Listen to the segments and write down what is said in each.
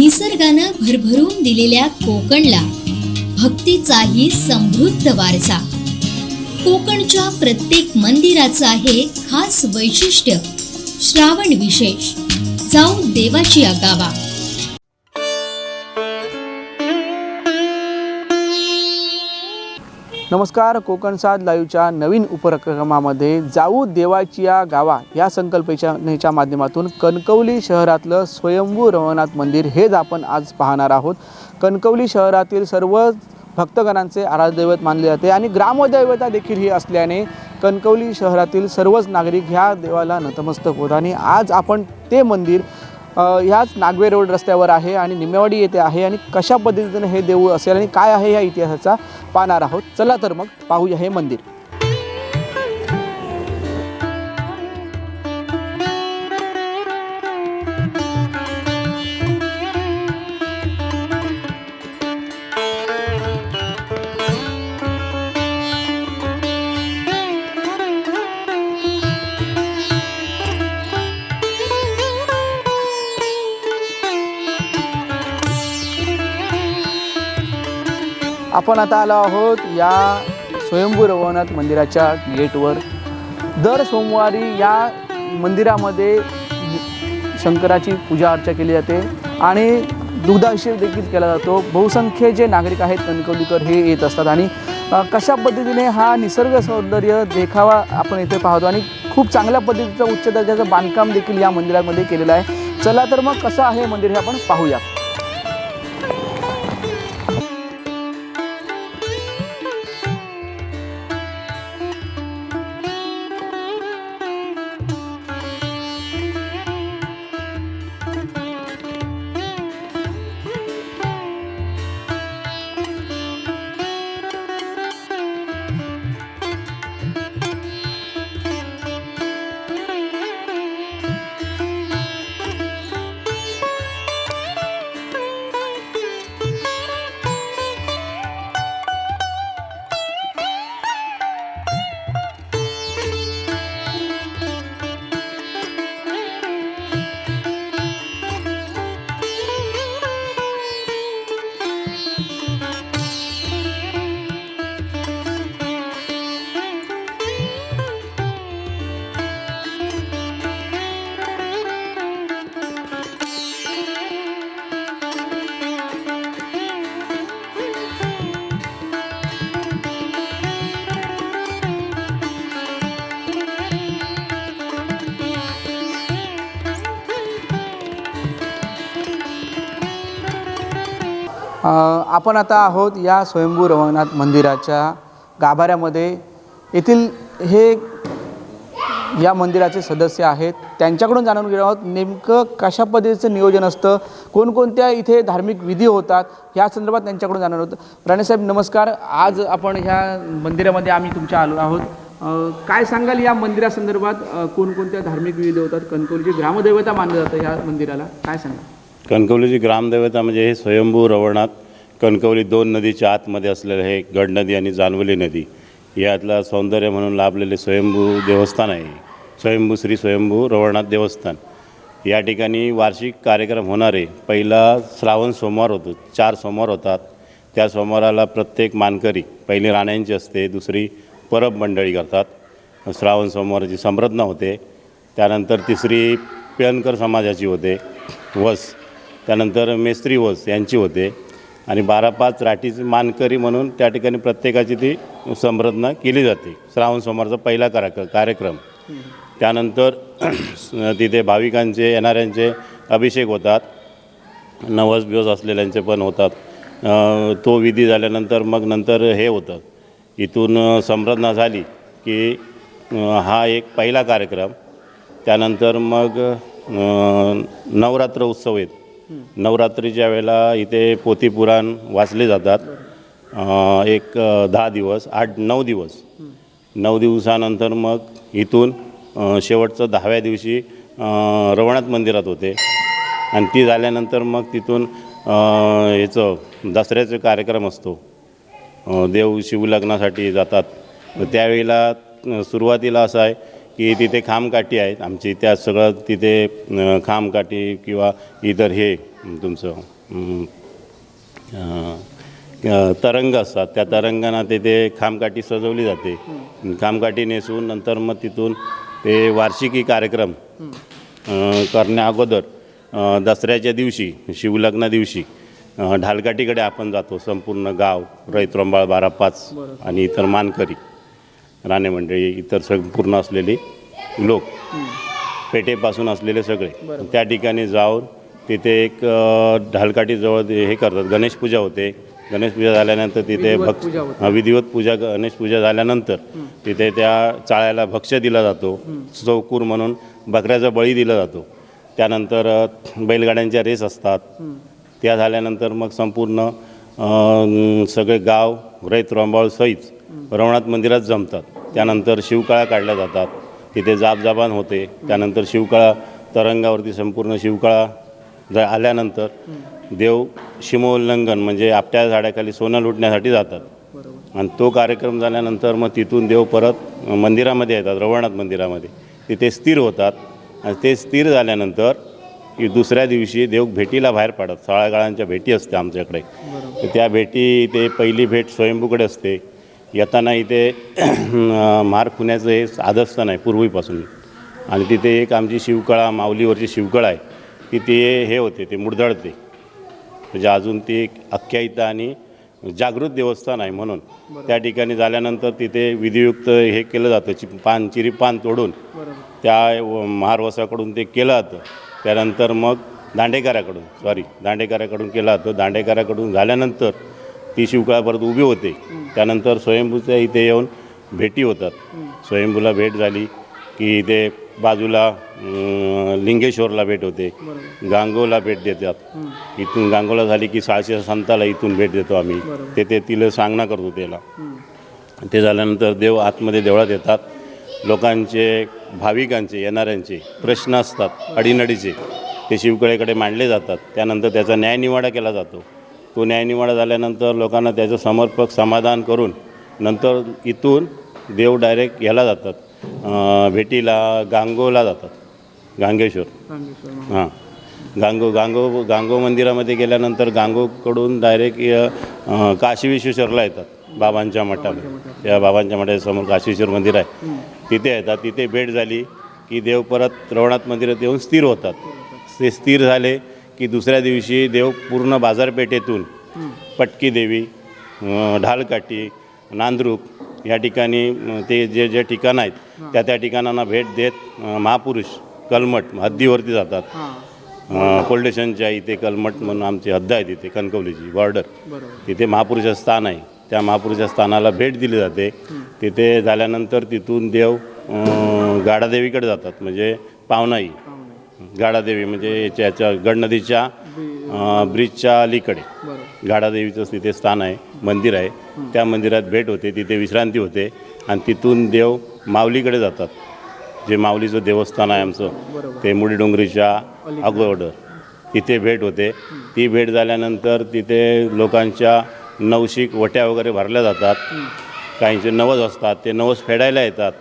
निसर्गानं भरभरून दिलेल्या कोकणला भक्तीचाही समृद्ध वारसा. कोकणच्या प्रत्येक मंदिराचं आहे खास वैशिष्ट्य. श्रावण विशेष, जाऊ देवाची गावा. नमस्कार. कोकण साद लाईव्हच्या नवीन उपक्रमामध्ये जाऊ देवाची गावा या संकल्पनेच्या माध्यमातून कणकवली शहरातलं स्वयंभू रवनाथ मंदिर हेच आपण आज पाहणार आहोत. कणकवली शहरातील सर्व भक्तगणांचे आराध्यदैवत मानले जाते आणि ग्रामदैवता देखील ही असल्याने कणकवली शहरातील सर्वच नागरिक ह्या देवाला नतमस्तक होत. आणि आज आपण ते मंदिर ह्याच नागवे रोड रस्त्यावर आहे आणि निमेवाडी येथे आहे आणि कशा पद्धतीने हे देऊळ असेल आणि काय आहे या इतिहासाचा पाहणार आहोत. चला तर मग पाहूया हे मंदिर. आपण आता आलो आहोत या स्वयंभू रवनाथ मंदिराच्या गेटवर. दर सोमवारी या मंदिरामध्ये शंकराची पूजा अर्चा केली जाते आणि दुग्धाभिषेक देखील केला जातो. बहुसंख्य जे नागरिक आहेत कणकवलीकर हे येत असतात आणि कशा पद्धतीने हा निसर्ग सौंदर्य देखावा आपण इथे पाहतो आणि खूप चांगल्या पद्धतीचं उच्च दर्जाचं बांधकाम देखील या मंदिरामध्ये केलेलं आहे. चला तर मग कसं आहे मंदिर हे आपण पाहूया. आपण आता आहोत या स्वयंभू रवनाथ मंदिराच्या गाभाऱ्यामध्ये. येथील हे या मंदिराचे सदस्य आहेत, त्यांच्याकडून जाणून घेणार आहोत नेमकं कशा पद्धतीचं नियोजन असतं, कोणकोणत्या इथे धार्मिक विधी होतात ह्या संदर्भात त्यांच्याकडून जाणून होतं. राणेसाहेब नमस्कार. आज आपण ह्या मंदिरामध्ये आम्ही तुमच्या आलो आहोत. काय सांगाल या मंदिरासंदर्भात, कोणकोणत्या धार्मिक विधी होतात? कणकवलीची ग्रामदैवता मानलं जातं ह्या मंदिराला, काय सांगा? कणकवलीची ग्रामदैवता म्हणजे हे स्वयंभू रवनाथ. कणकवली 2 नदीच्या आतमध्ये असलेलं हे गड नदी आणि जानवली नदी यातलं सौंदर्य म्हणून लाभलेले स्वयंभू देवस्थान आहे. स्वयंभू श्री स्वयंभू रवनाथ देवस्थान. या ठिकाणी वार्षिक कार्यक्रम होणारे. पहिला श्रावण सोमवार होतो, 4 सोमवार होतात. त्या सोमवाराला प्रत्येक मानकरी, पहिली राण्यांची असते, दुसरी परब मंडळी करतात. श्रावण सोमवाराची संप्रज्ञा होते. त्यानंतर तिसरी पेणकर समाजाची होते वस. त्यानंतर मेस्त्री वस यांची होते आणि 12-5 राठीची मानकरी म्हणून त्या ठिकाणी प्रत्येकाची ती संप्रज्ञा केली जाते. श्रावण सोमवारचा पहिला कार्यक्रम. त्यानंतर तिथे भाविकांचे येणाऱ्यांचे अभिषेक होतात, नवस दिवस असलेल्यांचे पण होतात. तो विधी झाल्यानंतर मग नंतर हे होतं, इथून संप्रज्ञा झाली की हा एक पहिला कार्यक्रम. त्यानंतर मग नवरात्र उत्सव आहेत. नवरात्रीच्या वेळेला इथे पोथी पुराण वाचले जातात. एक 10 दिवस, 8-9 दिवस. 9 दिवसानंतर मग इथून शेवटचं 10व्या दिवशी रवनाथ मंदिरात होते आणि ती झाल्यानंतर मग तिथून याचं दसऱ्याचा कार्यक्रम असतो. देव शिवलग्नासाठी जातात. त्यावेळेला सुरुवातीला असं आहे की तिथे खामकाठी आहेत आमची, त्या सगळं तिथे खामकाठी किंवा इतर हे तुमचं तरंग असतात, त्या तरंगांना ते खामकाठी सजवली जाते. खामकाठी नेसून नंतर मग तिथून ते वार्षिकी कार्यक्रम करण्या अगोदर दसऱ्याच्या दिवशी, शिवलग्ना दिवशी ढालकाठीकडे आपण जातो. संपूर्ण गाव, रैत्रंबाळ, 12-5 आणि इतर मानकरी, राणे मंडळी, इतर संपूर्ण असलेले लोक, पेठेपासून असलेले सगळे त्या ठिकाणी जाऊन तिथे एक ढालकाठीजवळ हे करतात. गणेश पूजा होते. गणेश पूजा झाल्यानंतर तिथे विधिवत पूजा, गणेश पूजा झाल्यानंतर तिथे त्या चाळ्याला भक्ष्य दिला जातो. चौकूर म्हणून बकऱ्याचा बळी दिला जातो. त्यानंतर बैलगाड्यांच्या रेस असतात. त्या झाल्यानंतर मग संपूर्ण सगळे गाव, रैत-रोंबाळ सहित रवनाथ मंदिरात जमतात. त्यानंतर शिवकाळा काढल्या जातात. तिथे जापजाबान होते. त्यानंतर शिवकाळा तरंगावरती संपूर्ण शिवकाळा आल्यानंतर देव शिमोल्लंघन म्हणजे आपट्या झाडाखाली सोनं लुटण्यासाठी जातात. आणि तो कार्यक्रम झाल्यानंतर मग तिथून देव परत मंदिरामध्ये येतात, रवनाथ मंदिरामध्ये. तिथे स्थिर होतात. आणि ते स्थिर झाल्यानंतर की दुसऱ्या दिवशी देव भेटीला बाहेर पडतात. 16 काळांच्या भेटी असते आमच्याकडे. तर त्या भेटी, ते पहिली भेट स्वयंभूकडे असते. येताना इथे मार खुण्याचं हे आदस्थान आहे पूर्वीपासून. आणि तिथे एक आमची शिवकळा, माऊलीवरची शिवकळा आहे, की ते हे होते, ते मुरदळते. म्हणजे अजून ती एक आख्यायिका आणि जागृत देवस्थान आहे. म्हणून त्या ठिकाणी झाल्यानंतर तिथे विधियुक्त हे केलं जातं. चिरीपान तोडून त्या महारवसाकडून ते केलं जातं. त्यानंतर मग दांडेकऱ्याकडून केलं जातं. दांडेकऱ्याकडून झाल्यानंतर ती शिवकळा परत उभी होते. त्यानंतर स्वयंभूच्या इथे येऊन भेटी होतात. स्वयंभूला भेट झाली की इथे बाजूला लिंगेश्वरला भेट होते. गांगोला भेट देतात. इथून गांगोला झाली की 600 संताला इथून भेट देतो आम्ही. ते तिला सांगणं करतो त्याला. ते झाल्यानंतर देव आतमध्ये देवळात येतात. लोकांचे, भाविकांचे, येणाऱ्यांचे प्रश्न असतात अडीनडीचे, ते शिवकळेकडे मांडले जातात. त्यानंतर त्याचा न्यायनिवाडा केला जातो. तो न्यायनिवाडा झाल्यानंतर लोकांना त्याचं समर्पक समाधान करून नंतर इथून देव डायरेक्ट याला जातात, भेटीला गांगोला जातात. गांगेश्वर, हां, गांगो मंदिरामध्ये गेल्यानंतर गांगोकडून डायरेक्ट काशी विश्वेश्वरला येतात. बाबांच्या मठामध्ये, या बाबांच्या मठासमोर काशीश्वर मंदिर आहे, तिथे येतात. तिथे भेट झाली की देव परत रवनाथ मंदिरात येऊन स्थिर होतात. ते स्थिर झाले की दुसऱ्या दिवशी देव पूर्ण बाजारपेठेतून पटकी देवी, ढालकाठी, नांद्रुक या ठिकाणी ते जे ठिकाणं आहेत त्या ठिकाणांना भेट देत महापुरुष कलमठ हद्दीवरती जातात. पोलीस स्टेशनच्या इथे कलमठ म्हणून आमची हद्द आहे, तिथे कणकवलीची बॉर्डर, तिथे महापुरुष स्थान आहे. त्या महापुरुष स्थानाला भेट दिली जाते. तिथे झाल्यानंतर तिथून देव गाडादेवीकडे जातात. म्हणजे पावनाई गाडादेवी म्हणजे याच्या गडनदीच्या ब्रिजच्या अलीकडे गाडादेवीचं तिथे स्थान आहे, मंदिर आहे. त्या मंदिरात भेट होते, तिथे विश्रांती होते. आणि तिथून देव माऊलीकडे जातात. जे माऊलीचं देवस्थान आहे आमचं, ते मुडी डोंगरीच्या अगोदर तिथे भेट होते. ती भेट झाल्यानंतर तिथे लोकांच्या नवशिक वट्या वगैरे भरल्या जातात. काहींचे नवस असतात, ते नवस फेडायला येतात.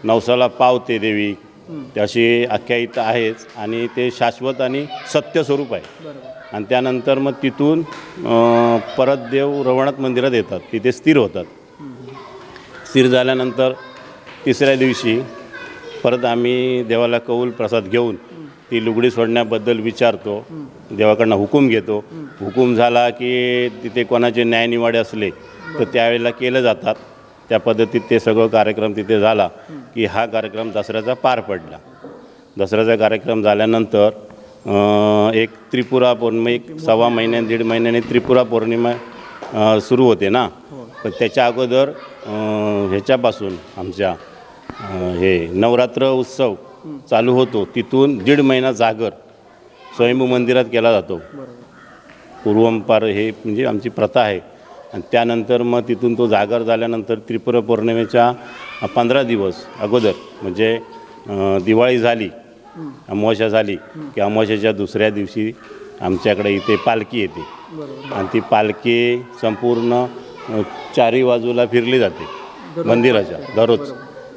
नवसाला पावते देवी, अशी आख्यायिका आहेच. आणि ते शाश्वत आणि सत्य स्वरूप आहे. आणि त्यानंतर मग तिथून परत देव रवनाथ मंदिरात येतात, तिथे स्थिर होतात. स्थिर झाल्यानंतर तिसऱ्या दिवशी परत आम्ही देवाला कौल प्रसाद घेऊन ती लुगडी सोडण्याबद्दल विचारतो, देवाकडनं हुकूम घेतो. हुकूम झाला की तिथे कोणाचे न्यायनिवाडे असले तर त्यावेळेला केलं जातात. त्या पद्धतीत ते सगळं कार्यक्रम तिथे झाला की हा कार्यक्रम दसऱ्याचा पार पडला. दसऱ्याचा कार्यक्रम झाल्यानंतर एक त्रिपुरा पौर्णिमा, एक 1.25 महिन्याने 1.5 महिन्याने त्रिपुरा पौर्णिमा सुरू होते ना. पण त्याच्या अगोदर ह्याच्यापासून आमच्या हे नवरात्र उत्सव चालू होतो. तिथून 1.5 महिना जागर स्वयंभू मंदिरात केला जातो. पूर्वंपार हे म्हणजे आमची प्रथा आहे. आणि त्यानंतर मग तिथून तो जागर झाल्यानंतर त्रिपुरा पौर्णिमेच्या 15 दिवस अगोदर म्हणजे दिवाळी झाली, अमावास्या झाली की अमावास्याच्या दुसऱ्या दिवशी आमच्याकडे इथे पालखी येते. आणि ती पालखी संपूर्ण 4ही बाजूला फिरली जाते मंदिराच्या. दररोज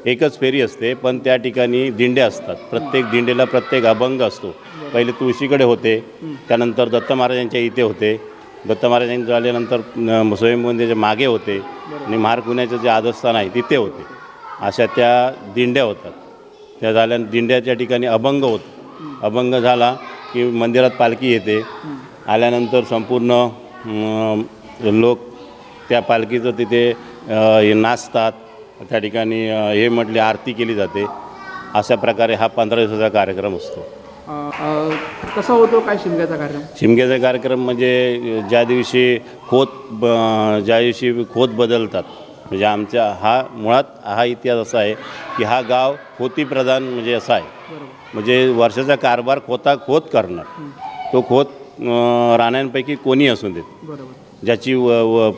एकच फेरी असते, पण त्या ठिकाणी दिंडे असतात. प्रत्येक दिंडेला प्रत्येक अभंग असतो. पहिले तुळशीकडे होते, त्यानंतर दत्त महाराजांच्या इथे होते, दत्त महाराजांचे झाल्यानंतर स्वयंभू मंदिराच्या मागे होते आणि महारकुण्याचं जे आदस्थान आहे तिथे होते. अशा त्या दिंड्या होतात. त्या झाल्या दिंड्याच्या ठिकाणी अभंग होतो. अभंग झाला की मंदिरात पालखी येते. आल्यानंतर संपूर्ण लोक त्या पालखीचं तिथे नाचतात. त्या ठिकाणी हे म्हटले आरती केली जाते. अशा प्रकारे हा 15 दिवसाचा कार्यक्रम असतो. कसा होतो काय शिमग्याचा कार्यक्रम? शिमग्याचा कार्यक्रम म्हणजे ज्या दिवशी खोत बदलतात, म्हणजे आमच्या मुळात हा इतिहास असा आहे की हा गाव खोतीप्रधान म्हणजे असा आहे. म्हणजे वर्षाचा कारभार खोत करणार. तो खोत राण्यांपैकी कोणी असू देत. ज्याची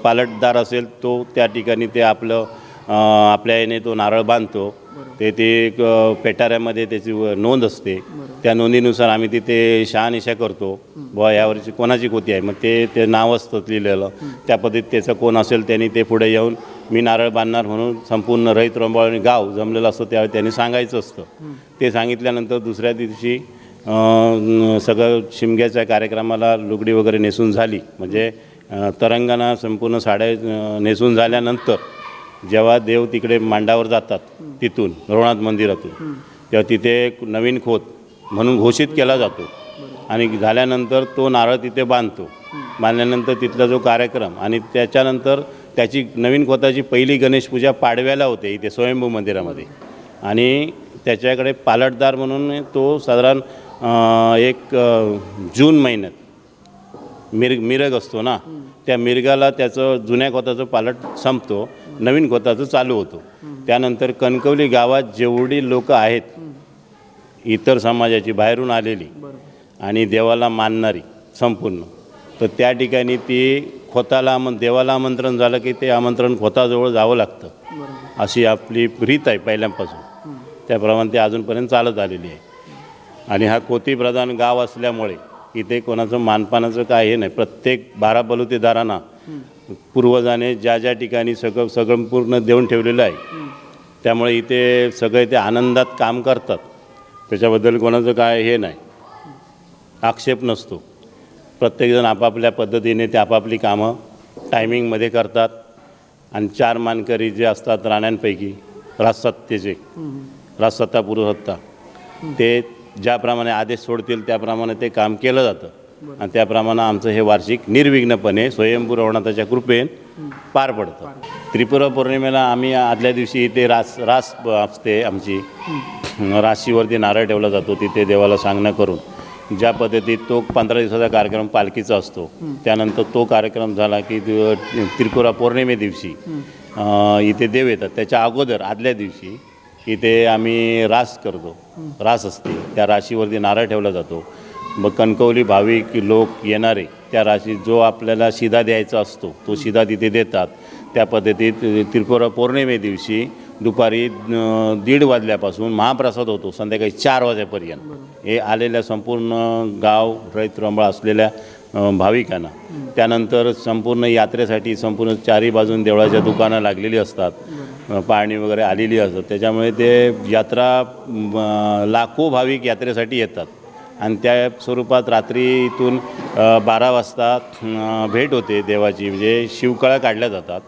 पालटदार असेल तो त्या ठिकाणी ते आपल्या याने तो नारळ बांधतो. ते एक पेटाऱ्यामध्ये त्याची नोंद असते. त्या नोंदीनुसार आम्ही तिथे शहानिशा करतो. बुवा यावर्षी कोणाची खोती आहे, मग ते नाव असतं लिहिलेलं. त्या पद्धतीत त्याचं कोण असेल त्यांनी ते पुढे येऊन मी नारळ बांधणार म्हणून संपूर्ण रहित रंबाळणी गाव जमलेलं असतं. त्यावेळी त्यांनी सांगायचं असतं. ते सांगितल्यानंतर दुसऱ्या दिवशी सगळं शिमग्याच्या कार्यक्रमाला लुगडी वगैरे नेसून झाली, म्हणजे तरंगाना संपूर्ण साड्या नेसून झाल्यानंतर जेव्हा देव तिकडे मांडावर जातात तिथून रवनाथ मंदिरातून, तेव्हा तिथे एक नवीन खोत म्हणून घोषित केला जातो. आणि झाल्यानंतर तो नारळ तिथे बांधतो. बांधल्यानंतर तिथला जो कार्यक्रम आणि त्याच्यानंतर त्याची नवीन खोताची पहिली गणेश पूजा पाडव्याला होते इथे स्वयंभू मंदिरामध्ये. आणि त्याच्याकडे पालटदार म्हणून तो साधारण एक जून महिन्यात मिरग असतो ना, त्या मिरगाला त्याचं जुन्या खोताचं पालट संपतो, नवीन खोताचं चालू होतो. त्यानंतर कणकवली गावात जेवढी लोक आहेत इतर समाजाची बाहेरून आलेली आणि देवाला मानणारी संपूर्ण, तर त्या ठिकाणी ती देवाला आमंत्रण झालं की ते आमंत्रण खोताजवळ जावं लागतं. अशी आपली रीत आहे पहिल्यापासून. त्याप्रमाणे ते अजूनपर्यंत चालत आलेली आहे. आणि हा खोतीप्रधान गाव असल्यामुळे इथे कोणाचं मानपानाचं काय हे नाही. प्रत्येक 12 बलुतेदारांना पूर्वजाने ज्या ठिकाणी सगळं पूर्ण देऊन ठेवलेलं आहे, त्यामुळे इथे सगळे ते आनंदात काम करतात. त्याच्याबद्दल कोणाचं काय हे नाही, आक्षेप नसतो. प्रत्येकजण आपापल्या पद्धतीने ते आपापली कामं टायमिंगमध्ये करतात. आणि 4 मानकरी जे असतात राण्यांपैकी, राजसत्ता पुरुषसत्ता, ते ज्याप्रमाणे आदेश सोडतील त्याप्रमाणे ते काम केलं जातं. आणि त्याप्रमाणे आमचं हे वार्षिक निर्विघ्नपणे स्वयंभू रवनाथाच्या कृपेने पार पडतं. त्रिपुरा पौर्णिमेला आम्ही आदल्या दिवशी इथे रास असते आमची. राशीवरती नारळ ठेवला जातो. तिथे देवाला सांगणं करून ज्या पद्धतीत तो 15 दिवसाचा कार्यक्रम पालखीचा असतो. त्यानंतर तो कार्यक्रम झाला की त्रिपुरा पौर्णिमे दिवशी इथे देव येतात. त्याच्या अगोदर आदल्या दिवशी इथे आम्ही रास करतो. रास असते, त्या राशीवरती नारळ ठेवला जातो. मग कणकवली भाविक लोक येणारे त्या राशीत जो आपल्याला शिधा द्यायचा असतो तो शिधा तिथे देतात. त्या पद्धतीत त्रिपुरा पौर्णिमे दिवशी दुपारी 1:30 वाजल्यापासून महाप्रसाद होतो संध्याकाळी 4 वाजेपर्यंत. हे आलेल्या संपूर्ण गाव रहित रंबाळ असलेल्या भाविकांना. त्यानंतर संपूर्ण यात्रेसाठी संपूर्ण 4ही बाजून देवळाच्या दुकानं लागलेली असतात, पाळणी वगैरे आलेली असतात. त्याच्यामुळे ते यात्रा लाखो भाविक यात्रेसाठी येतात. आणि त्या स्वरूपात रात्री इथून 12 वाजता भेट होते देवाची, म्हणजे शिवकळा काढल्या जातात.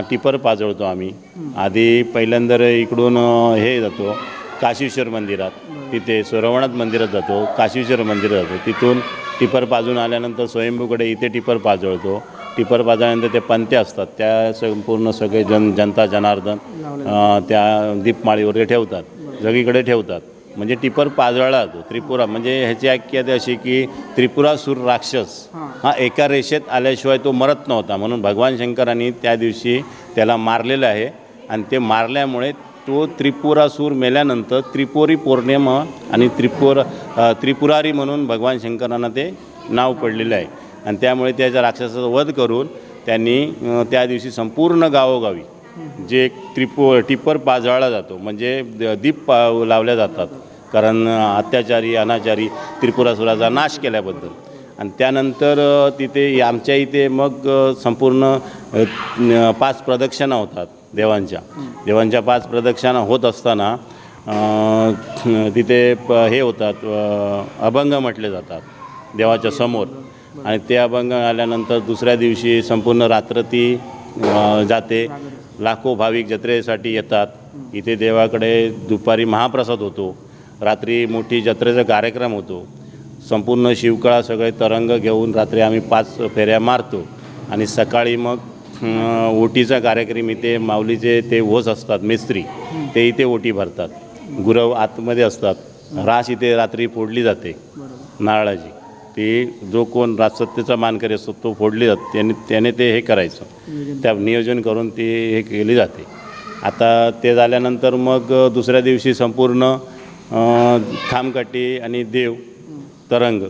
टिपर पाजवतो आम्ही. आधी पहिल्यांदा इकडून हे जातो काशीश्वर मंदिरात, तिथे रवनाथ मंदिरात जातो, काशीश्वर मंदिरात जातो. तिथून टिपर पाजून आल्यानंतर स्वयंभूकडे इथे टिपर पाजवतो. टिपर पाजल्यानंतर ते पंते असतात, त्या संपूर्ण सगळे जनता जनार्दन त्या दीपमाळीवर ठेवतात, सगळीकडे ठेवतात. म्हणजे टिपर पाजळला जातो. त्रिपुरा म्हणजे ह्याची आख्यायिका अशी की त्रिपुरासूर राक्षस हा एका रेषेत आल्याशिवाय तो मरत नव्हता, म्हणून भगवान शंकरांनी त्या दिवशी त्याला मारलेलं आहे. आणि ते मारल्यामुळे तो त्रिपुरासूर मेल्यानंतर त्रिपुरी पौर्णिमा आणि त्रिपुरारी म्हणून भगवान शंकरांना ते नाव पडलेलं आहे. आणि त्यामुळे त्याच्या राक्षसाचा वध करून त्यांनी त्या दिवशी संपूर्ण गावोगावी जे टिपर पाजळला जातो, म्हणजे दीप लावल्या जातात, कारण अत्याचारी अनाचारी त्रिपुरासुराचा नाश केल्याबद्दल. आणि त्यानंतर तिथे आमच्या इथे मग संपूर्ण 5 प्रदक्षिणा होतात देवांच्या 5 प्रदक्षिणा होत असताना तिथे हे होतात, अभंग म्हटले जातात देवाच्या समोर. आणि ते अभंग आल्यानंतर दुसऱ्या दिवशी संपूर्ण रात्र ती जाते. लाखो भाविक जत्रेसाठी येतात. इथे देवाकडे दुपारी महाप्रसाद होतो, रात्री मोठी जत्रेचा कार्यक्रम होतो. संपूर्ण शिवकळा सगळे तरंग घेऊन रात्री आम्ही 5 फेऱ्या मारतो. आणि सकाळी मग ओटीचा कार्यक्रम इथे माऊलीचे ते ओझ असतात मिस्त्री, ते इथे ओटी भरतात. गुरव आतमध्ये असतात. रास इथे रात्री फोडली जाते नारळाची. ती जो कोण राजसत्तेचा मानकरी असतो तो फोडली जाते. त्याने ते हे करायचं, त्या नियोजन करून ती हे केली जाते. आता ते झाल्यानंतर मग दुसऱ्या दिवशी संपूर्ण खामकाठी आणि देव तरंग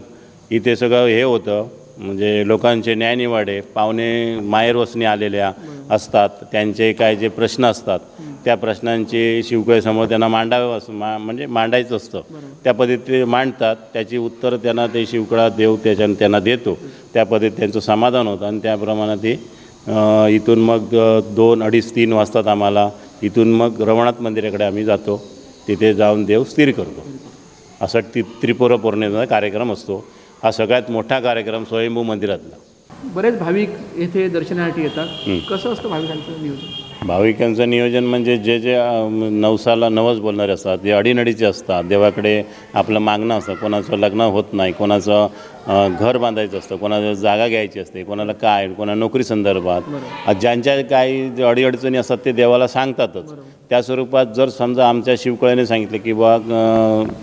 इथे सगळं हे होतं. म्हणजे लोकांचे न्यायनिवाडे, पाहुणे माहेरवसनी आलेल्या असतात, त्यांचे काय जे प्रश्न असतात त्या प्रश्नांची शिवकळेसमोर त्यांना म्हणजे मांडायचं असतं. त्या पद्धतीने ते मांडतात. त्याची उत्तर त्यांना ते शिवकळा देव त्यांना देतो. त्या पद्धतीत त्यांचं समाधान होतं. आणि त्याप्रमाणे ते इथून मग 2, 2:30, 3 वाजतात आम्हाला. इथून मग रवनाथ मंदिराकडे आम्ही जातो. तिथे जाऊन देव स्थिर करतो. असा त्रिपुरा पौर्णिमेचा कार्यक्रम असतो. हा सगळ्यात मोठा कार्यक्रम स्वयंभू मंदिरातला. बरेच भाविक येथे दर्शनासाठी येतात. कसं असतं भाविकांचं नियोजन? भाविकांचं नियोजन म्हणजे जे नवसाला नवस बोलणारे असतात, जे अडीनडीचे असतात, देवाकडे आपलं मागणं असतं. कोणाचं लग्न होत नाही, कोणाचं घर बांधायचं असतं, कोणाचं जागा घ्यायची असते, कोणाला काय, कोणा नोकरी संदर्भात ज्यांच्या काही अडीअडचणी असतात ते देवाला सांगतातच. त्या स्वरूपात जर समजा आमच्या शिवकळेने सांगितलं की बा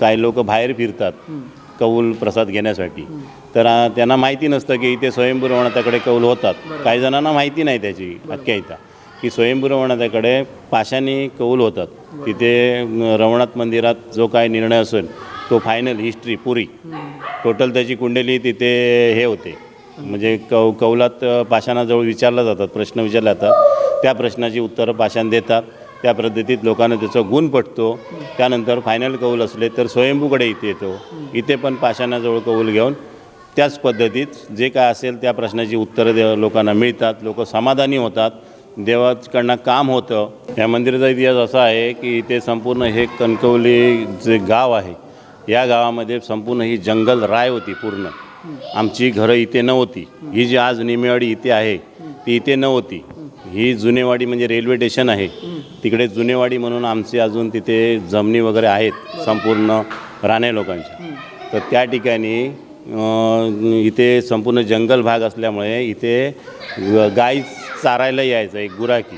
काही लोक बाहेर फिरतात कौल प्रसाद घेण्यासाठी, तर त्यांना माहिती नसतं की इथे स्वयंभू रवनाथाकडे कौल होतात. काही जणांना माहिती नाही त्याची आख्यायिका की स्वयंभू रवनाथाकडे पाशाने कौल होतात. तिथे रवनाथ मंदिरात जो काय निर्णय असेल तो फायनल हिस्ट्री पुरी टोटल त्याची कुंडली तिथे हे होते. म्हणजे कौलात पाषाणाजवळ विचारलं जातात, प्रश्न विचारले जातात. त्या प्रश्नाची उत्तरं पाषाण देतात. त्या पद्धतीत लोकांना त्याचा गुण पटतो. त्यानंतर फायनल कौल असले तर स्वयंभूकडे इथे येतो. इथे पण पाषाणाजवळ कौल घेऊन त्याच पद्धतीत जे काय असेल त्या प्रश्नाची उत्तरं लोकांना मिळतात. लोक समाधानी होतात. देवाकडनं काम होतं. या मंदिराचा इतिहास असा आहे की इथे संपूर्ण हे कणकवली जे गाव आहे, या गावामध्ये संपूर्ण ही जंगल राय होती पूर्ण. आमची घरं इथे नव्हती. ही जी आज निमेवाडी इथे आहे ती इथे नव्हती. ही जुनेवाडी म्हणजे रेल्वे स्टेशन आहे, तिकडे जुनेवाडी म्हणून आमचे अजून तिथे जमिनी वगैरे आहेत संपूर्ण राणे लोकांच्या. तर त्या ठिकाणी इथे संपूर्ण जंगल भाग असल्यामुळे इथे गाय चारायला यायचं एक गुराखी.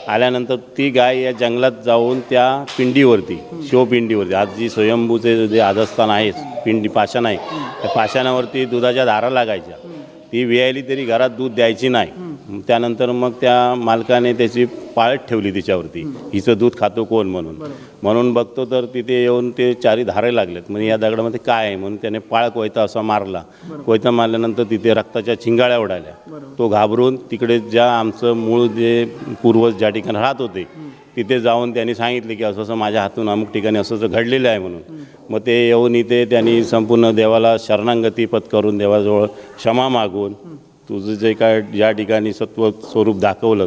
आल्यानंतर ती गाय या जंगलात जाऊन त्या पिंडीवरती, शिवपिंडीवरती, आज जी स्वयंभूचे जे आदस्थान आहे पिंडी पाषाण आहे, त्या पाषाणावरती दुधाच्या धारा लागायच्या. ती वियायली तरी घरात दूध द्यायची नाही. त्यानंतर मग त्या मालकाने त्याची पाळत ठेवली तिच्यावरती, हिचं दूध खातो कोण म्हणून बघतो तर तिथे येऊन ते 4 धारे लागलेत. म्हणजे या दगडामध्ये काय आहे म्हणून त्याने पाळ कोयता असा मारला. कोयता मारल्यानंतर तिथे रक्ताच्या चिंगाळ्या उडाल्या. तो घाबरून तिकडे ज्या आमचं मूळ जे पूर्वज ज्या ठिकाणी राहत होते तिथे जाऊन त्यांनी सांगितले की असं माझ्या हातून अमुक ठिकाणी असं घडलेलं आहे म्हणून. मग ते येऊन इथे त्यांनी संपूर्ण देवाला शरणागती पत्करून देवाजवळ क्षमा मागून तुझं जे काय ज्या ठिकाणी सत्व स्वरूप दाखवलं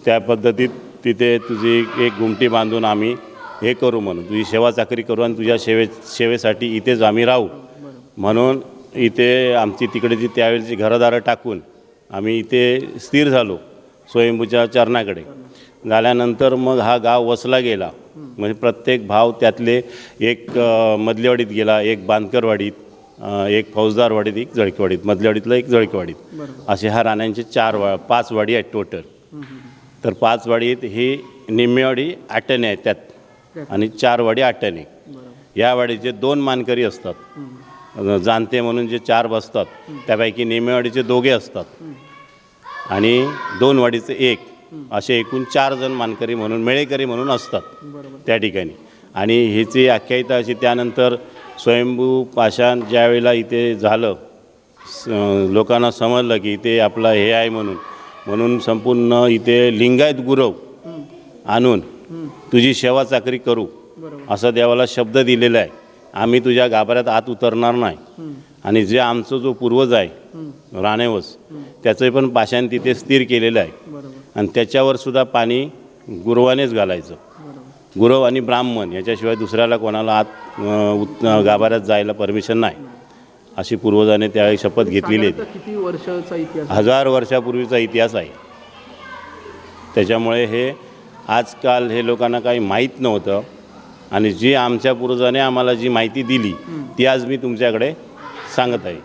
त्या पद्धतीत तिथे तुझी एक गुमटी बांधून आम्ही हे करू म्हणून तुझी सेवा चाकरी करू आणि तुझ्या सेवेसाठी इथेच आम्ही राहू म्हणून इथे आमची तिकडेची त्यावेळेची घरदारं टाकून आम्ही इथे स्थिर झालो स्वयंभूच्या चरणाकडे. झाल्यानंतर मग हा गाव वसला गेला. म्हणजे प्रत्येक भाव त्यातले एक मधलेवाडीत गेला, एक बांधकरवाडीत, एक फौजदारवाडीत, एक जळकीवाडीत, मधलेवाडीतलं एक जळकीवाडीत, असे ह्या राण्यांचे 5 वाडी आहेत टोटल. तर 5 वाडीत ही निम्मेवाडी आटणे आहे त्यात आणि 4 वाडी आटणे. या वाडीचे 2 मानकरी असतात, जाणते म्हणून जे 4 बसतात त्यापैकी निम्मेवाडीचे 2 असतात आणि 2 वाडीचे 1, असे एकूण 4 जण मानकरी म्हणून मेळेकरी म्हणून असतात त्या ठिकाणी. आणि ह्याची आख्यायिका अशी, त्यानंतर स्वयंभू पाषाण ज्यावेळेला इथे झालं, लोकांना समजलं की इथे आपला हे आहे म्हणून संपूर्ण इथे लिंगायत गुरव आणून तुझी सेवा चाकरी करू असा देवाला शब्द दिलेला आहे. आम्ही तुझ्या गाभाऱ्यात आत उतरणार नाही. आणि जे आमचं जो पूर्वज आहे राणेवस त्याचं पण पाषाण तिथे स्थिर केलेलं आहे आणि त्याच्यावर सुद्धा पाणी गुरवानेच घालायचं. गुरव आणि ब्राह्मण याच्याशिवाय दुसऱ्याला कोणाला गाभाऱ्यात जायला परमिशन नाही, अशी पूर्वजांनी त्यावेळी शपथ घेतलेली आहे. किती वर्षाचा इतिहास? 1000 वर्षापूर्वीचा इतिहास आहे. त्याच्यामुळे हे आजकाल हे लोकांना काही माहीत नव्हतं आणि जी आमच्या पूर्वजांनी आम्हाला जी माहिती दिली ती आज मी तुमच्याकडे सांगत आहे.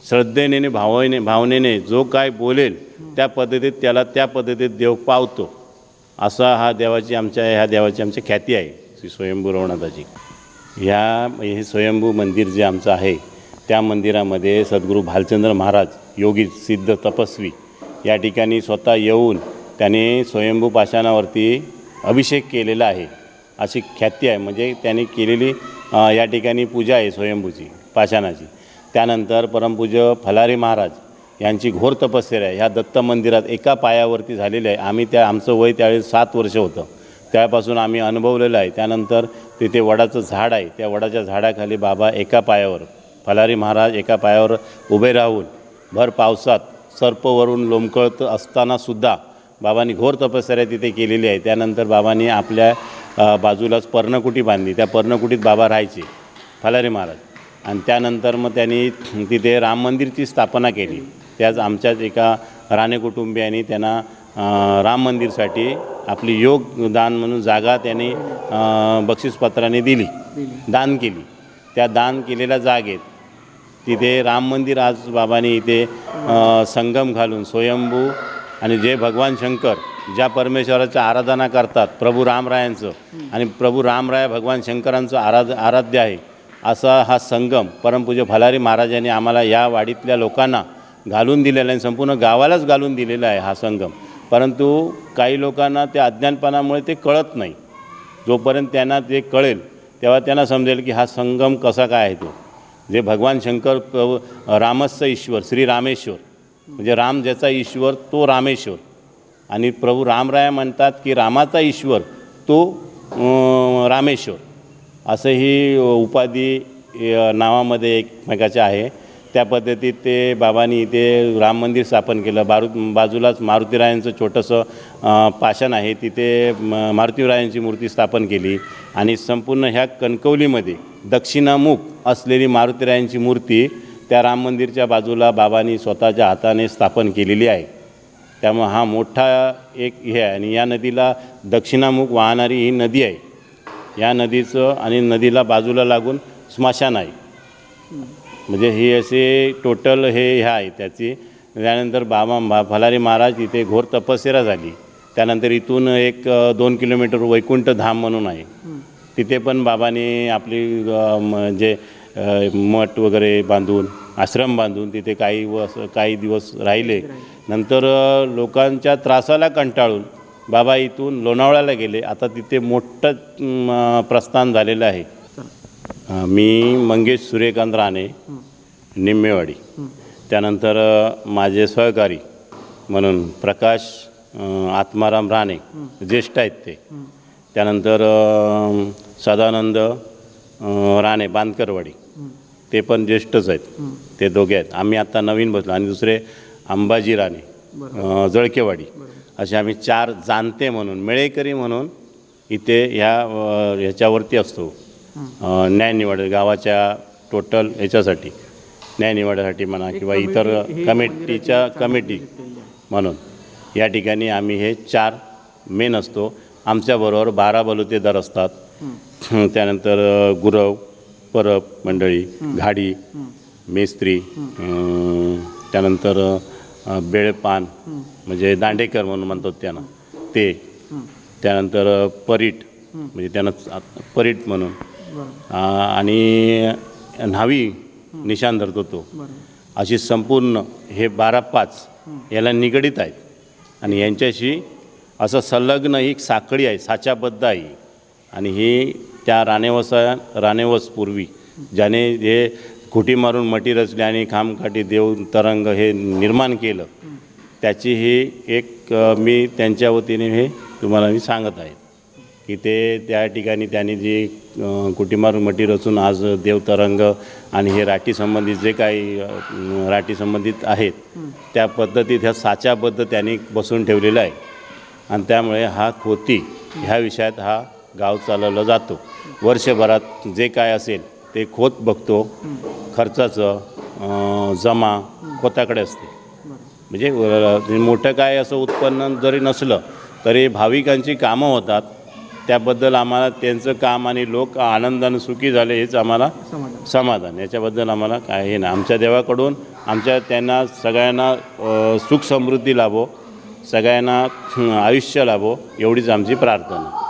श्रद्धेने भावनेने जो काय बोलेल त्या पद्धतीत त्याला त्या पद्धतीत देव पावतो, असा ह्या देवाची आमची ख्याती आहे श्री स्वयंभू रवनाथाची. हे स्वयंभू मंदिर जे आमचं आहे त्या मंदिरामध्ये सद्गुरू भालचंद्र महाराज योगी सिद्ध तपस्वी या ठिकाणी स्वतः येऊन त्याने स्वयंभू पाषाणावरती अभिषेक केलेला आहे अशी ख्याती आहे. म्हणजे त्यांनी केलेली या ठिकाणी पूजा आहे स्वयंभूची पाषाणाची. त्यानंतर परमपूज्य फलारी महाराज यांची घोर तपस्या ह्या दत्त मंदिरात एका पायावरती झालेली आहे. आमचं वय त्यावेळी 7 वर्ष होतं, त्यापासून आम्ही अनुभवलेलं आहे. त्यानंतर तिथे वडाचं झाड आहे, त्या वडाच्या झाडाखाली बाबा एका पायावर, फलारी महाराज एका पायावर उभे राहून भर पावसात सर्पवरून लोंबकळत असतानासुद्धा बाबांनी घोर तपश्चर्या तिथे केलेली आहे. त्यानंतर बाबांनी आपल्या बाजूलाच पर्णकुटी बांधली, त्या पर्णकुटीत बाबा राहायचे फलारी महाराज. आणि त्यानंतर मग त्यांनी तिथे राम मंदिरची स्थापना केली. त्याच आमच्याच एका राणे कुटुंबियांनी त्यांना राम मंदिरसाठी आपली योगदान म्हणून जागा त्यांनी बक्षीसपत्राने दान केली. त्या दान केलेल्या जागेत तिथे राम मंदिर आज बाबांनी इथे संगम घालून स्वयंभू आणि जे भगवान शंकर ज्या परमेश्वराची आराधना करतात प्रभू रामरायांचं, आणि प्रभू रामराय भगवान शंकरांचं आराध्य आहे असा हा संगम परमपूज्य फलारी महाराजांनी आम्हाला या वाडीतल्या लोकांना घालून दिलेला आहे, संपूर्ण गावालाच घालून दिलेला आहे हा संगम. परंतु काही लोकांना ते अज्ञानपणामुळे ते कळत नाही. जोपर्यंत त्यांना ते कळेल तेव्हा त्यांना समजेल की हा संगम कसा काय आहे. तो जे भगवान शंकर रामस्य ईश्वर श्री रामेश्वर, म्हणजे राम ज्याचा ईश्वर तो रामेश्वर, आणि प्रभू रामराया म्हणतात की रामाचा ईश्वर तो रामेश्वर, असं ही उपाधी नावामध्ये एकमेकाच्या आहे. त्या पद्धतीत ते बाबांनी इथे राम मंदिर स्थापन केलं. बाजूलाच मारुतीरायांचं छोटंसं पाषाण आहे, तिथे मारुतीरायांची मूर्ती स्थापन केली. आणि संपूर्ण ह्या कणकवलीमध्ये दक्षिणामुख असलेली मारुतीरायांची मूर्ती त्या राम मंदिरच्या बाजूला बाबांनी स्वतःच्या हाताने स्थापन केलेली आहे. त्यामुळे हा मोठा एक हे आहे. आणि या नदीला दक्षिणामुख वाहणारी ही नदी आहे. या नदीचं आणि नदीला बाजूला लागून स्मशान आहे. म्हणजे ही असे टोटल हे आहे त्याची. त्यानंतर बाबा फलारी महाराज इथे घोर तपस्या झाली. त्यानंतर इथून 1-2 किलोमीटर वैकुंठ धाम म्हणून आहे, तिथे पण बाबांनी आपली जे मठ वगैरे बांधून आश्रम बांधून तिथे काही दिवस राहिले. नंतर लोकांच्या त्रासाला कंटाळून बाबा इथून लोणावळ्याला गेले. आता तिथे मोठं प्रस्थान झालेलं आहे. मी मंगेश सूर्यकांत राणे, निम्मेवाडी. त्यानंतर माझे सहकारी म्हणून प्रकाश आत्माराम राणे, ज्येष्ठ आहेत ते. त्यानंतर सदानंद राणे बांदकरवाडी, ते पण ज्येष्ठच आहेत, ते दोघे आहेत. आम्ही आता नवीन बसलो. आणि दुसरे अंबाजी राणे जळकेवाडी, असे आम्ही 4 जाणते म्हणून मेळेकरी म्हणून इथे ह्याच्यावरती असतो. न्यायनिवाड गावाच्या टोटल ह्याच्यासाठी न्यायनिवाड्यासाठी म्हणा किंवा इतर कमिटी म्हणून या ठिकाणी आम्ही हे 4 मेन असतो. आमच्याबरोबर 12 बलुतेदार असतात. त्यानंतर गुरव परब मंडळी, घाडी, मेस्त्री, त्यानंतर बेळपान म्हणजे दांडेकर म्हणून म्हणतात त्यांना ते. त्यानंतर परीट म्हणजे त्यांना परीट म्हणून, आणि न्हावी निशाण धरतो तो. अशी संपूर्ण हे 12-5 याला निगडीत आहेत. आणि यांच्याशी असं संलग्न ही साखळी आहे, साच्याबद्ध आहे. आणि ही त्या राणेवस पूर्वी ज्याने हे खुटी मारून मटी रचली आणि खामखाटी देव तरंग हे निर्माण केलं, त्याची ही एक मी त्यांच्या वतीने हे तुम्हाला मी सांगत आहे की ते त्या ठिकाणी त्यांनी जी खुटी मारून मटी रचून आज देव तरंग आणि हे राठी संबंधित जे काही राठी संबंधित आहेत त्या पद्धतीत ह्या साच्याबद्ध त्यांनी बसून ठेवलेला आहे. आणि त्यामुळे हा खोती ह्या विषयात हा गाव चालवलं जातो. वर्षभरात जे काय असेल ते खोत बघतो, खर्चाचं जमा खोताकडे असते. म्हणजे मोठं काय असं उत्पन्न जरी नसलं तरी भाविकांची कामं होतात, त्याबद्दल आम्हाला त्यांचं काम आणि लोक आनंदाने सुखी झाले हेच आम्हाला समाधान. याच्याबद्दल आम्हाला काय हे नाही. आमच्या देवाकडून त्यांना सगळ्यांना सुख समृद्धी लाभो, सगळ्यांना आयुष्य लाभो एवढीच आमची प्रार्थना.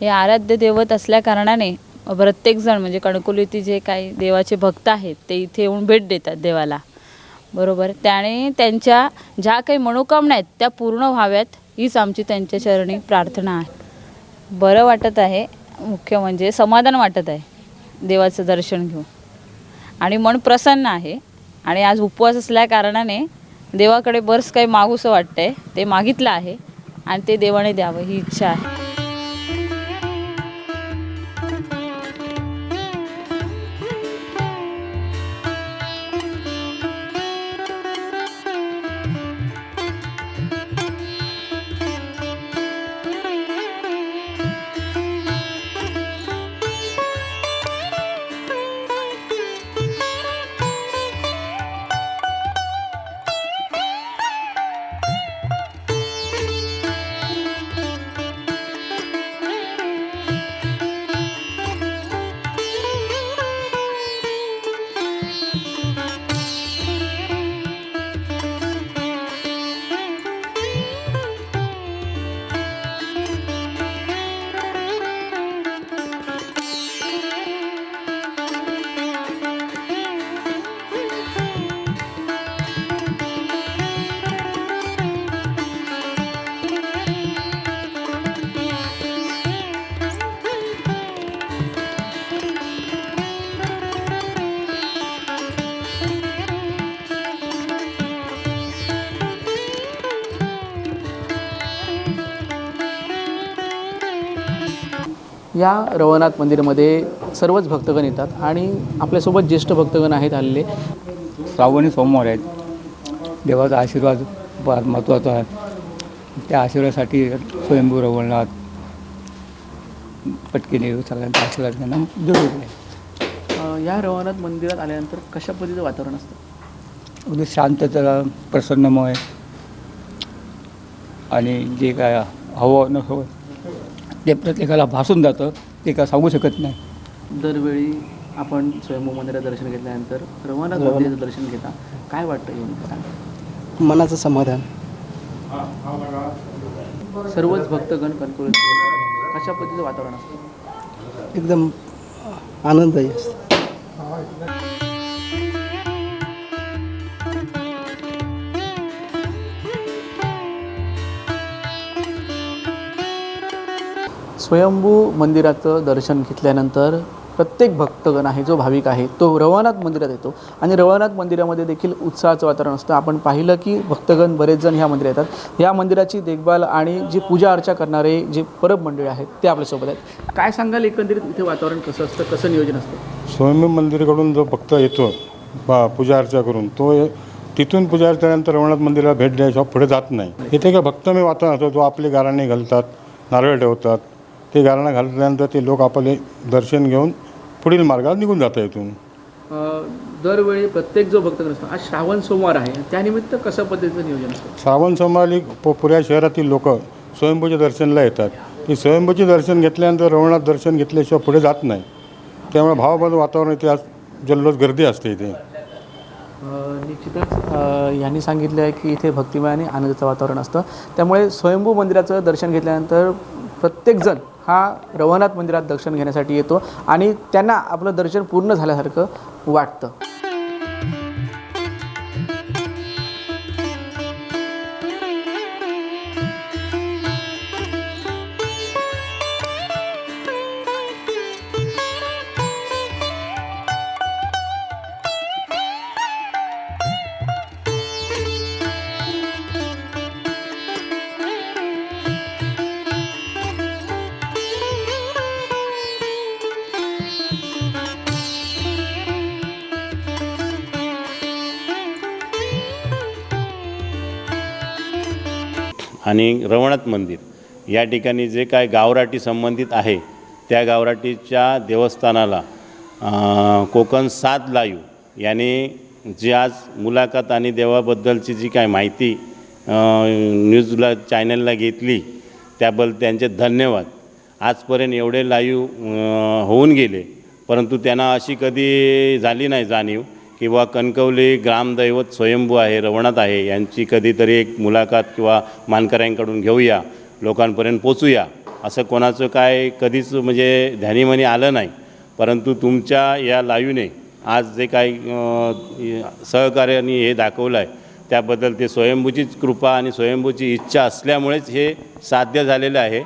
हे आराध्य दैवत असल्याकारणाने प्रत्येकजण म्हणजे कणकवलीतील जे काही देवाचे भक्त आहेत ते इथे येऊन भेट देतात देवाला, बरोबर. त्याने त्यांच्या ज्या काही मनोकामना आहेत त्या पूर्ण व्हाव्यात हीच आमची त्यांच्या चरणी प्रार्थना आहे. बरं वाटत आहे, मुख्य म्हणजे समाधान वाटत आहे देवाचं दर्शन घेऊन आणि मन प्रसन्न आहे. आणि आज उपवास असल्याकारणाने देवाकडे बरंच काही मागूसं वाटतं आहे, ते मागितलं आहे आणि ते देवाने द्यावं ही इच्छा आहे. या रवनाथ मंदिरामध्ये सर्वच भक्तगण येतात आणि आपल्यासोबत ज्येष्ठ भक्तगण आहेत आलेले. श्रावणी सोमवार आहेत. देवाचा आशीर्वाद फार महत्त्वाचा आहे. त्या आशीर्वादासाठी स्वयंभू रवनाथ पटकीने सगळ्यांचा आशीर्वाद घेणं जरुरी आहे. या रवनाथ मंदिरात आल्यानंतर कशा पद्धतीचं वातावरण असतं? अगदी शांतता, प्रसन्नमय आणि जे काय हवं न हवं ते प्रत्येकाला भासून जातं, ते काय सांगू शकत नाही. दरवेळी आपण स्वयंभू मंदिरात दर्शन घेतल्यानंतर रवनाथ मंदिराचं दर्शन घेता, काय वाटतं येऊन सांगा? मनाचं समाधान. सर्वच भक्तगण कणकवलीत कशा पद्धतीचं वातावरण असतं? एकदम आनंददायी असतं. स्वयंभू मंदिराचं दर्शन घेतल्यानंतर प्रत्येक भक्तगण आहे, जो भाविक आहे तो रवनाथ मंदिरात येतो आणि रवनाथ मंदिरामध्ये देखील उत्साहाचं वातावरण असतं. आपण पाहिलं की भक्तगण बरेच जण ह्या मंदिरात येतात. या मंदिराची देखभाल आणि जी पूजा अर्चा करणारे जे परब मंडळी आहेत ते आपल्यासोबत आहेत. काय सांगाल एकंदरीत इथे वातावरण कसं असतं, कसं नियोजन असतं? स्वयंभू मंदिराकडून जो भक्त येतो पूजा अर्चा करून, तो तिथून पूजा अर्चेनंतर रवनाथ मंदिराला भेट द्यायच्या पुढे जात नाही. इथे काय भक्तमय वातावरण होतं, जो आपले गाराणे घालतात, नारळ ठेवतात. ते गारणं घातल्यानंतर ते लोक आपले दर्शन घेऊन पुढील मार्गात निघून जातात इथून. दरवेळी प्रत्येक जो भक्तगण असतो, आज श्रावण सोमवार आहे, त्यानिमित्त कसं पद्धतीचं नियोजन असतं? श्रावण सोमवारी पुऱ्या शहरातील लोक स्वयंभूच्या दर्शनाला येतात. ते स्वयंभूचे दर्शन घेतल्यानंतर रवनाथ दर्शन घेतल्याशिवाय पुढे जात नाही. त्यामुळे भावबद्ध वातावरण इथे आज जल्लोष गर्दी असते इथे. निश्चितच यांनी सांगितलं आहे की इथे भक्तिमय आणि आनंदाचं वातावरण असतं. त्यामुळे स्वयंभू मंदिराचं दर्शन घेतल्यानंतर प्रत्येकजण हा रवनाथ मंदिरात दर्शन घेण्यासाठी येतो आणि त्यांना आपलं दर्शन पूर्ण झाल्यासारखं वाटतं. आणि रवनाथ मंदिर या ठिकाणी जे काय गावराटी संबंधित आहे त्या गावराटीच्या देवस्थानाला कोकण 7 लाईव्ह याने जी आज मुलाखत आणि देवाबद्दलची जी काय माहिती न्यूजला चॅनलला घेतली त्याबद्दल त्यांचे धन्यवाद. आजपर्यंत एवढे लाईव्ह होऊन गेले परंतु त्यांना अशी कधी झाली नाही जाणीव किंवा कणकवली ग्रामदैवत स्वयंभू आहे, रवनाथ आहे, यांची कधीतरी एक मुलाखत किंवा मानकऱ्यांकडून घेऊया, लोकांपर्यंत पोचूया असं कोणाचं काय कधीच म्हणजे ध्यानीमनी आलं नाही. परंतु तुमच्या या लाईव्हने आज जे काही सहकार्याने हे दाखवलं आहे त्याबद्दल ते स्वयंभूचीच कृपा आणि स्वयंभूची इच्छा असल्यामुळेच हे साध्य झालेलं आहे.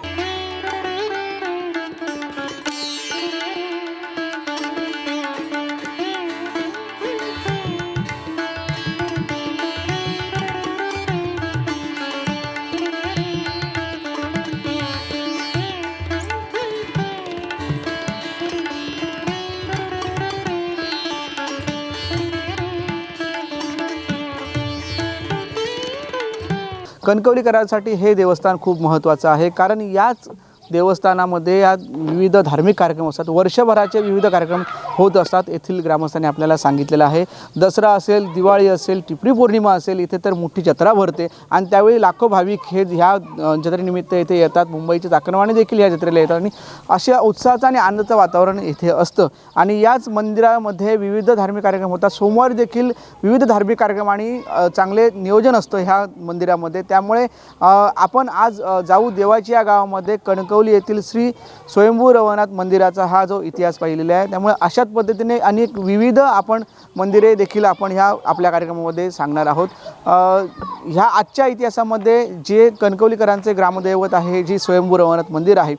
कणकवलीकरांसाठी हे देवस्थान खूप महत्त्वाचं आहे, कारण याच देवस्थानामध्ये या विविध धार्मिक कार्यक्रम असतात. वर्षभराचे विविध कार्यक्रम होत असतात. येथील ग्रामस्थांनी आपल्याला सांगितलेलं आहे. दसरा असेल, दिवाळी असेल, टिपरी पौर्णिमा असेल, इथे तर मोठी जत्रा भरते आणि त्यावेळी लाखो भाविक हे ह्या जत्रेनिमित्त इथे येतात. मुंबईचे चाकरमानी देखील या जत्रेला येतात आणि अशा उत्साहाचं आणि आनंदाचं वातावरण इथे असतं. आणि याच मंदिरामध्ये विविध धार्मिक कार्यक्रम होतात. सोमवारी देखील विविध धार्मिक कार्यक्रम आणि चांगले नियोजन असतं ह्या मंदिरामध्ये. त्यामुळे आपण आज जाऊ देवाची या गावामध्ये कणकवली येथील श्री स्वयंभू रवनाथ मंदिराचा हा जो इतिहास पाहिलेला आहे. त्यामुळे अशाच पद्धतीने अनेक विविध आपण मंदिरे देखील आपण ह्या आपल्या कार्यक्रमामध्ये सांगणार आहोत. ह्या आजच्या इतिहासामध्ये जे कणकवलीकरांचे ग्रामदैवत आहे, जी स्वयंभू रवनाथ मंदिर आहे,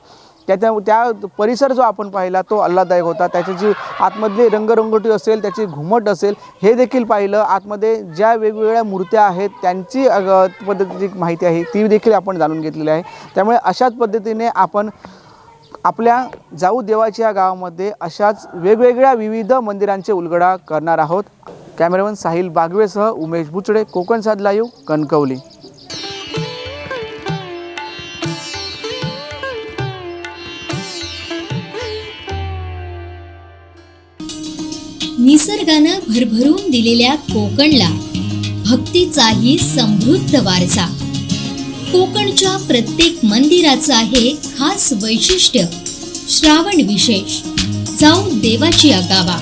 त्या परिसर जो आपण पाहिला तो आल्हाददायक होता. त्याची जी आतमधली रंगरंगोटी असेल, त्याची घुमट असेल, हे देखील पाहिलं. आतमध्ये ज्या वेगवेगळ्या मूर्त्या आहेत त्यांची पद्धतीची माहिती आहे ती देखील आपण जाणून घेतलेली आहे. त्यामुळे अशाच पद्धतीने आपण आपल्या जाऊ देवाच्या या गावामध्ये अशाच वेगवेगळ्या विविध मंदिरांचे उलगडा करणार आहोत. कॅमेरामन साहिल बागवेसह उमेश बुचडे, कोकण 7 लाईव्ह, कणकवली. निसर्गानं भरभरून दिलेल्या कोकणला भक्तीचाही समृद्ध वारसा. कोकणच्या प्रत्येक मंदिराचं आहे खास वैशिष्ट्य. श्रावण विशेष. जाऊ देवाची गावा.